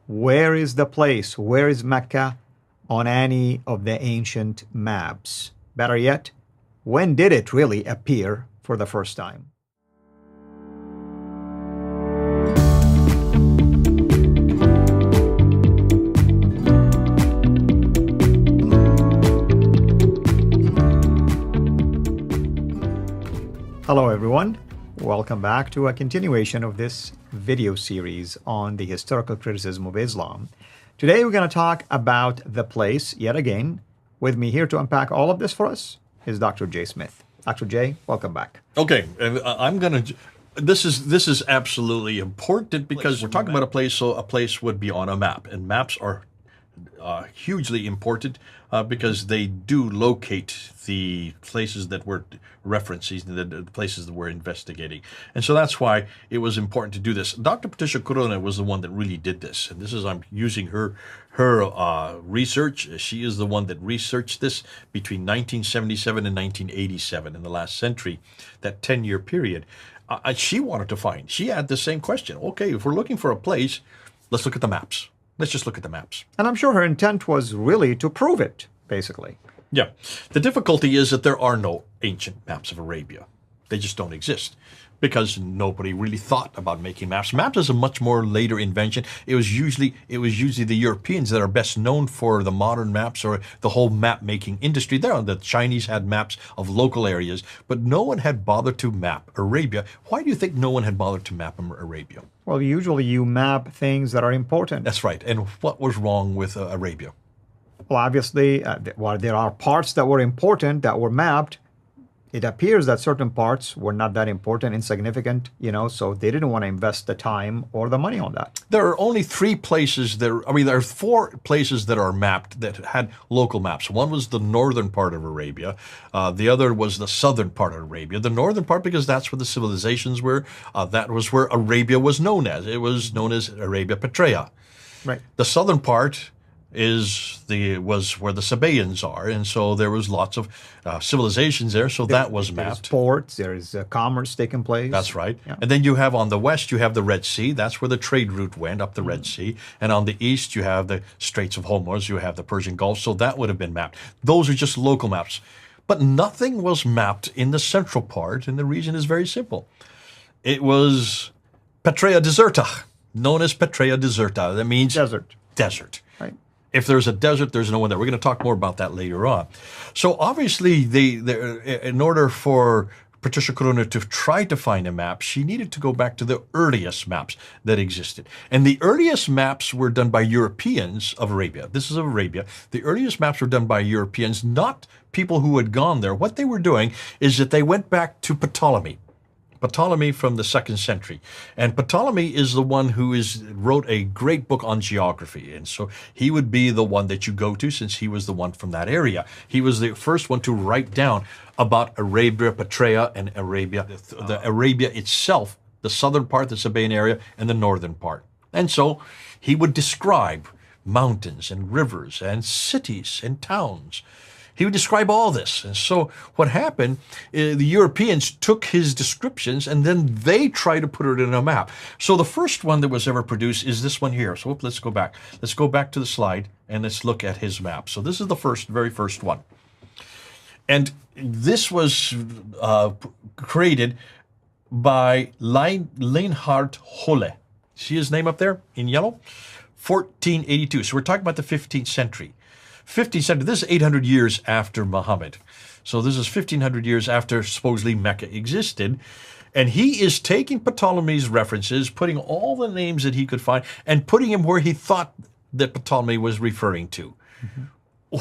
where is the place, where is Mecca on any of the ancient maps? Better yet, when did it really appear for the first time? Hello everyone, welcome back to a continuation of this video series on the historical criticism of Islam. Today we're going to talk about the place yet again. With me here to unpack all of this for us is Dr. Jay Smith. Dr. Jay, welcome back. Okay, and I'm going to. This is absolutely important because we're talking about a place, so a place would be on a map, and maps are hugely important because they do locate the places that we're referencing, the places that we're investigating. And so that's why it was important to do this. Dr. Patricia Corona was the one that really did this. And this is, I'm using her research. She is the one that researched this between 1977 and 1987 in the last century, that 10-year period. She wanted to find, she had the same question. Okay, if we're looking for a place, let's look at the maps. Let's just look at the maps. And I'm sure her intent was really to prove it, basically. Yeah. The difficulty is that there are no ancient maps of Arabia. They just don't exist because nobody really thought about making maps. Maps is a much more later invention. It was usually the Europeans that are best known for the modern maps or the whole map making industry. The Chinese had maps of local areas, but no one had bothered to map Arabia. Why do you think no one had bothered to map Arabia? Well, usually you map things that are important. That's right. And what was wrong with Arabia? Well, obviously, while there are parts that were important that were mapped, it appears that certain parts were not that important, insignificant, so they didn't want to invest the time or the money on that. There are only three places there are four places that are mapped that had local maps. One was the northern part of Arabia. The other was the southern part of Arabia. The northern part, because that's where the civilizations were. That was where Arabia was known as. It was known as Arabia Petraea. Right. The southern part was where the Sabaeans are, and so there was lots of civilizations there, so that was mapped. There's ports, there's commerce taking place. That's right. Yeah. And then you have on the west, you have the Red Sea. That's where the trade route went, up the Red Sea. And on the east, you have the Straits of Hormuz, you have the Persian Gulf, so that would have been mapped. Those are just local maps. But nothing was mapped in the central part, and the reason is very simple. It was Petraea Deserta, known as Petraea Deserta. That means desert. Right. If there's a desert, there's no one there. We're going to talk more about that later on. So obviously, in order for Patricia Corona to try to find a map, she needed to go back to the earliest maps that existed. And the earliest maps were done by Europeans of Arabia. This is of Arabia. The earliest maps were done by Europeans, not people who had gone there. What they were doing is that they went back to Ptolemy from the 2nd century. And Ptolemy is the one who wrote a great book on geography. And so he would be the one that you go to since he was the one from that area. He was the first one to write down about Arabia Petraea and Arabia, the Arabia itself, the southern part, the Sabaean area, and the northern part. And so he would describe mountains and rivers and cities and towns. He would describe all this. And so what happened, the Europeans took his descriptions and then they tried to put it in a map. So the first one that was ever produced is this one here. So let's go back. Let's go back to the slide and let's look at his map. So this is the very first one. And this was created by Leonhard Holle. See his name up there in yellow? 1482. So we're talking about the 15th century. 15th century, this is 800 years after Muhammad. So this is 1500 years after supposedly Mecca existed. And he is taking Ptolemy's references, putting all the names that he could find, and putting him where he thought that Ptolemy was referring to. Mm-hmm.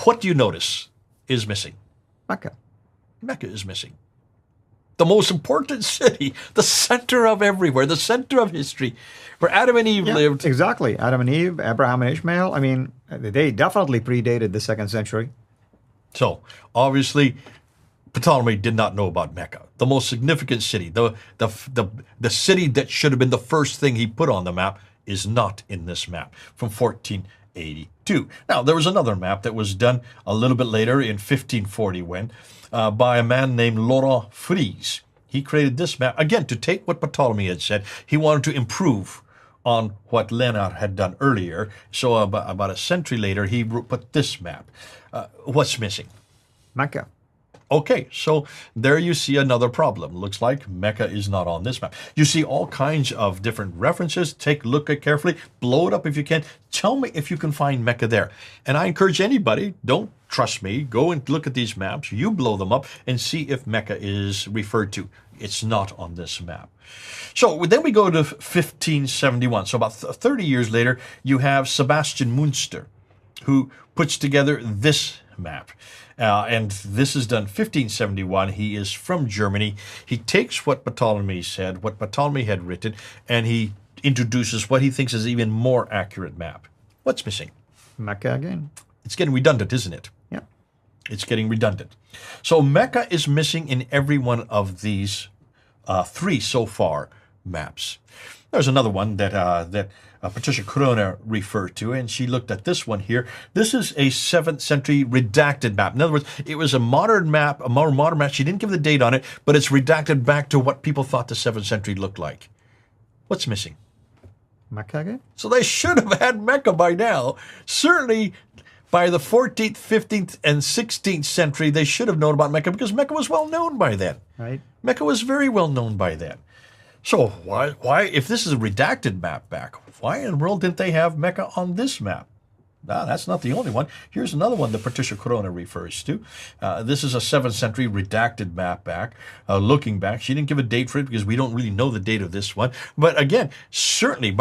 What do you notice is missing? Mecca. Mecca is missing. The most important city, the center of everywhere, the center of history, where Adam and Eve lived. Exactly. Adam and Eve, Abraham and Ishmael. I mean, they definitely predated the 2nd century. So, obviously, Ptolemy did not know about Mecca, the most significant city. The city that should have been the first thing he put on the map is not in this map from 1482. Now, there was another map that was done a little bit later in 1540 by a man named Laurent Fries. He created this map, again, to take what Ptolemy had said. He wanted to improve on what Leonard had done earlier. So about a century later, he put this map. What's missing? Mecca. Okay, so there you see another problem. Looks like Mecca is not on this map. You see all kinds of different references. Take a look at carefully. Blow it up if you can. Tell me if you can find Mecca there. And I encourage anybody, don't trust me, go and look at these maps. You blow them up and see if Mecca is referred to. It's not on this map. So then we go to 1571. So about 30 years later, you have Sebastian Münster, who puts together this map. And this is done 1571. He is from Germany. He takes what Ptolemy said, what Ptolemy had written, and he introduces what he thinks is an even more accurate map. What's missing? Mecca again. It's getting redundant, isn't it? Yeah. It's getting redundant. So Mecca is missing in every one of these three so far maps. There's another one that Patricia Corona referred to, and she looked at this one here. This is a 7th century redacted map. In other words, it was a modern map, a more modern map. She didn't give the date on it, but it's redacted back to what people thought the 7th century looked like. What's missing? Mecca again? So they should have had Mecca by now. Certainly by the 14th, 15th, and 16th century, they should have known about Mecca because Mecca was well known by then. Right. Mecca was very well known by then. So why, if this is a redacted map back, why in the world didn't they have Mecca on this map? Now, that's not the only one. Here's another one that Patricia Corona refers to. This is a 7th century redacted map back, looking back. She didn't give a date for it because we don't really know the date of this one. But again, certainly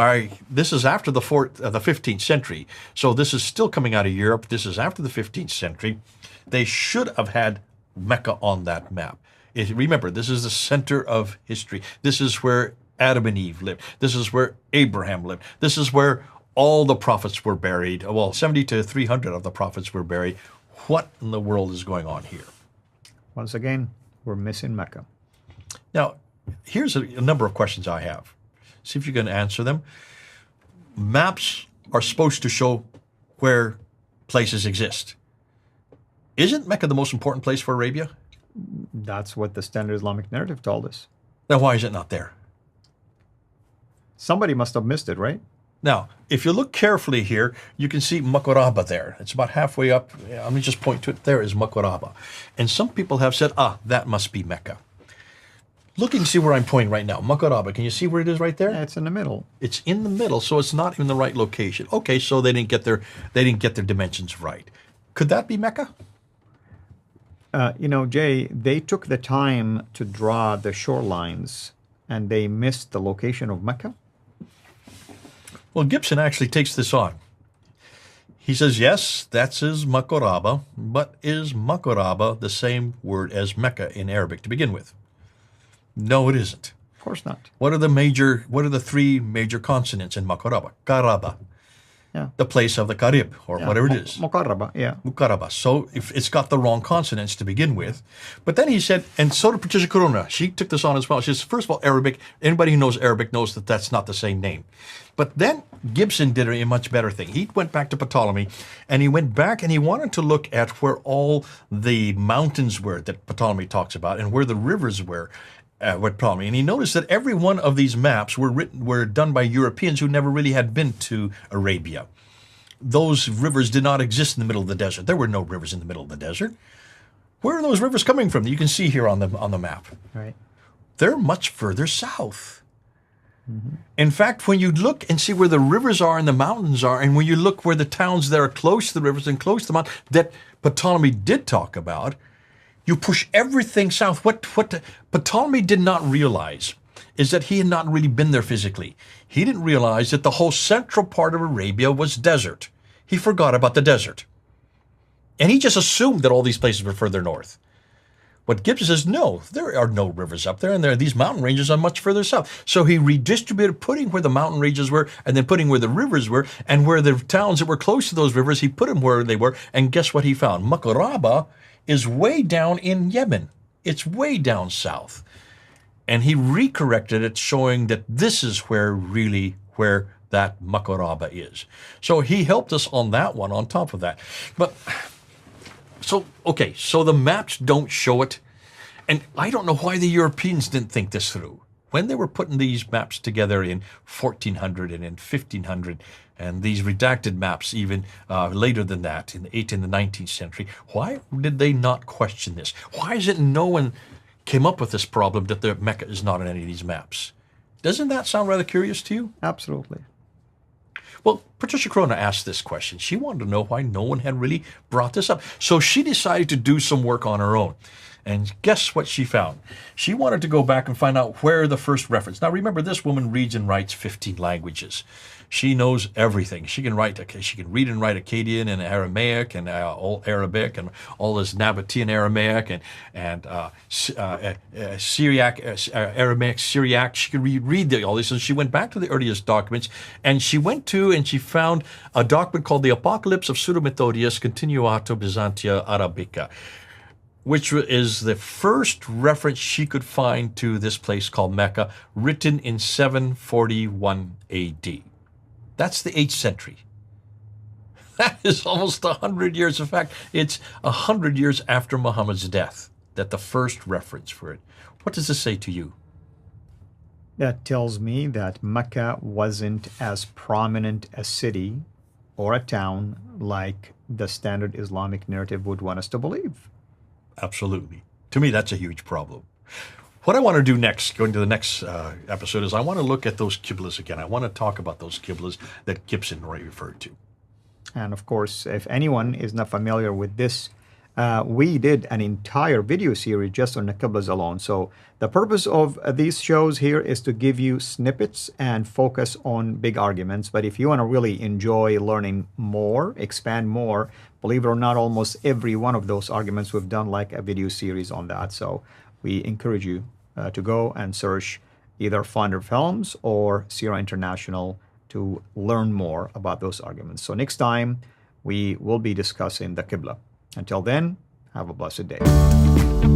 this is after the 15th century. So this is still coming out of Europe. This is after the 15th century. They should have had Mecca on that map. Remember, this is the center of history. This is where Adam and Eve lived. This is where Abraham lived. This is where all the prophets were buried. Well, 70 to 300 of the prophets were buried. What in the world is going on here? Once again, we're missing Mecca. Now, here's a number of questions I have. See if you can answer them. Maps are supposed to show where places exist. Isn't Mecca the most important place for Arabia? That's what the standard Islamic narrative told us. Then why is it not there? Somebody must have missed it, right? Now, if you look carefully here, you can see Makoraba there. It's about halfway up. Let me just point to it. There is Makoraba. And some people have said, that must be Mecca. Look and see where I'm pointing right now. Makoraba, can you see where it is right there? Yeah, it's in the middle. It's in the middle, so it's not in the right location. Okay, so they didn't get their dimensions right. Could that be Mecca? Jay, they took the time to draw the shorelines and they missed the location of Mecca. Well, Gibson actually takes this on. He says, yes, that's his Makoraba, but is Makoraba the same word as Mecca in Arabic to begin with? No, it isn't. Of course not. What are the three major consonants in Makoraba? Karaba. Yeah. The place of the Karib, or whatever it is. Mukarraba, yeah. Mukaraba. So if it's got the wrong consonants to begin with. But then he said, and so did Patricia Corona. She took this on as well. She says, first of all, Arabic, anybody who knows Arabic knows that that's not the same name. But then Gibson did a much better thing. He went back to Ptolemy, and he went back and he wanted to look at where all the mountains were that Ptolemy talks about and where the rivers were. With Ptolemy, and he noticed that every one of these maps were done by Europeans who never really had been to Arabia. Those rivers did not exist in the middle of the desert. There were no rivers in the middle of the desert. Where are those rivers coming from? You can see here on the map. Right. They're much further south. Mm-hmm. In fact, when you look and see where the rivers are and the mountains are, and when you look where the towns that are close to the rivers and close to the mountains that Ptolemy did talk about, you push everything south. What Ptolemy did not realize is that he had not really been there physically. He didn't realize that the whole central part of Arabia was desert. He forgot about the desert. And he just assumed that all these places were further north. What Gibson says, no, there are no rivers up there, and these mountain ranges are much further south. So he redistributed, putting where the mountain ranges were, and then putting where the rivers were, and where the towns that were close to those rivers, he put them where they were, and guess what he found? Makoraba is way down in Yemen. It's way down south. And he recorrected it, showing that this is where that Makoraba is. So he helped us on that one, on top of that. But, so the maps don't show it. And I don't know why the Europeans didn't think this through. when they were putting these maps together in 1400 and in 1500, and these redacted maps even later than that, in the 18th and the 19th century, why did they not question this? Why is it no one came up with this problem that the Mecca is not on any of these maps? Doesn't that sound rather curious to you? Absolutely. Well, Patricia Corona asked this question. She wanted to know why no one had really brought this up. So she decided to do some work on her own. And guess what she found? She wanted to go back and find out where the first reference. Now remember, this woman reads and writes 15 languages. She knows everything. She can write. She can read and write Akkadian and Aramaic and all Arabic and all this Nabatean Aramaic and Syriac, Aramaic, Syriac. She could read all this. And she went back to the earliest documents, and she found a document called the Apocalypse of Pseudo-Methodius Continuato Byzantia Arabica, which is the first reference she could find to this place called Mecca, written in 741 AD. That's the 8th century. That is almost 100 years. In fact, it's 100 years after Muhammad's death that the first reference for it. What does this say to you? That tells me that Mecca wasn't as prominent a city or a town like the standard Islamic narrative would want us to believe. Absolutely. To me, that's a huge problem. What I want to do next, going to the next episode, is I want to look at those qiblas again. I want to talk about those qiblas that Gibson referred to. And of course, if anyone is not familiar with this, we did an entire video series just on the qiblas alone. So the purpose of these shows here is to give you snippets and focus on big arguments. But if you want to really enjoy learning more, expand more, believe it or not, almost every one of those arguments we've done like a video series on that. So we encourage you to go and search either Finder Films or Sierra International to learn more about those arguments. So next time we will be discussing the Qibla. Until then, have a blessed day.